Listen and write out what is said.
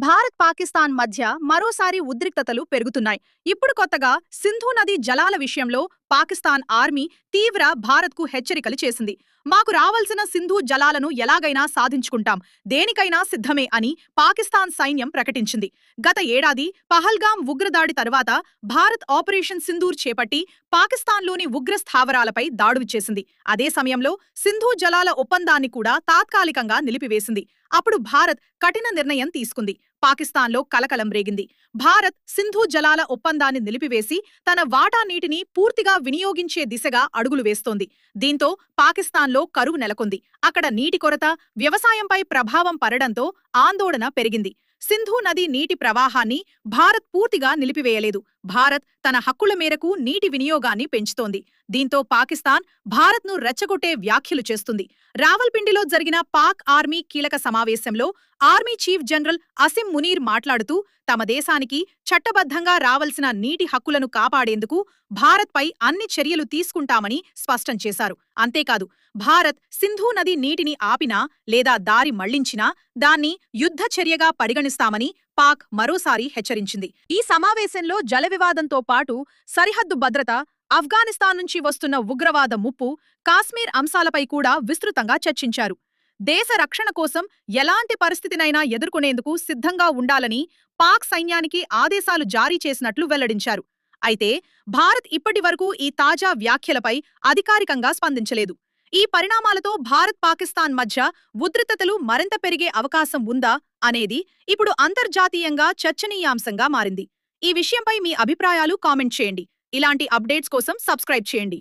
భారత్ పాకిస్తాన్ మధ్య మరోసారి ఉద్రిక్తతలు పెరుగుతున్నాయి. ఇప్పుడు కొత్తగా సింధు నది జలాల విషయంలో పాకిస్తాన్ ఆర్మీ తీవ్ర భారత్కు హెచ్చరికలు చేసింది. మాకు రావాల్సిన సింధు జలాలను ఎలాగైనా సాధించుకుంటాం, దేనికైనా సిద్ధమే అని పాకిస్తాన్ సైన్యం ప్రకటించింది. గత ఏడాది పహల్గాం ఉగ్రదాడి తర్వాత భారత్ ఆపరేషన్ సింధూర్ చేపట్టి పాకిస్తాన్లోని ఉగ్ర స్థావరాలపై దాడులు చేసింది. అదే సమయంలో సింధు జలాల ఒప్పందాన్ని కూడా తాత్కాలికంగా నిలిపివేసింది. అప్పుడు భారత్ కఠిన నిర్ణయం తీసుకుంది. పాకిస్తాన్లో కలకలం రేగింది. భారత్ సింధు జలాల ఒప్పందాన్ని నిలిపివేసి తన వాటా నీటిని పూర్తిగా వినియోగించే దిశగా అడుగులు వేస్తోంది. దీంతో పాకిస్తాన్లో కరువు నెలకొంది. అక్కడ నీటి కొరత, వ్యవసాయంపై ప్రభావం పడడంతో ఆందోళన పెరిగింది. సింధు నది నీటి ప్రవాహాన్ని భారత్ పూర్తిగా నిలిపివేయలేదు. భారత్ తన హక్కుల మేరకు నీటి వినియోగాన్ని పెంచుతోంది. దీంతో పాకిస్తాన్ భారత్ను రెచ్చగొట్టే వ్యాఖ్యలు చేస్తుంది. రావల్పిండిలో జరిగిన పాక్ ఆర్మీ కీలక సమావేశంలో army chief general Asim Munir మాట్లాడుతూ తమ దేశానికి చట్టబద్ధంగా రావలసిన నీటి హక్కులను కాపాడేందుకు భారత్పై అన్ని చర్యలు తీసుకుంటామని స్పష్టం చేశారు. అంతేకాదు, భారత్ సింధు నది నీటిని ఆపినా లేదా దారి మళ్లించినా దాన్ని యుద్ధ చర్యగా పరిగణిస్తామని పాక్ మరోసారి హెచ్చరించింది. ఈ సమావేశంలో జల వివాదంతో పాటు సరిహద్దు భద్రత, ఆఫ్ఘనిస్తాన్ నుంచి వస్తున్న ఉగ్రవాద ముప్పు, కాశ్మీర్ అంశాలపై కూడా విస్తృతంగా చర్చించారు. దేశ రక్షణ కోసం ఎలాంటి పరిస్థితినైనా ఎదుర్కొనేందుకు సిద్ధంగా ఉండాలని పాక్ సైన్యానికి ఆదేశాలు జారీ చేసినట్లు వెల్లడించారు. అయితే భారత్ ఇప్పటివరకు ఈ తాజా వ్యాఖ్యలపై అధికారికంగా స్పందించలేదు. ఈ పరిణామాలతో భారత్ పాకిస్తాన్ మధ్య ఉద్రిక్తతలు మరింత పెరిగే అవకాశం ఉందా అనేది ఇప్పుడు అంతర్జాతీయంగా చర్చనీయాంశంగా మారింది. ఈ విషయంపై మీ అభిప్రాయాలు కామెంట్ చేయండి. ఇలాంటి అప్డేట్స్ కోసం సబ్స్క్రైబ్ చేయండి.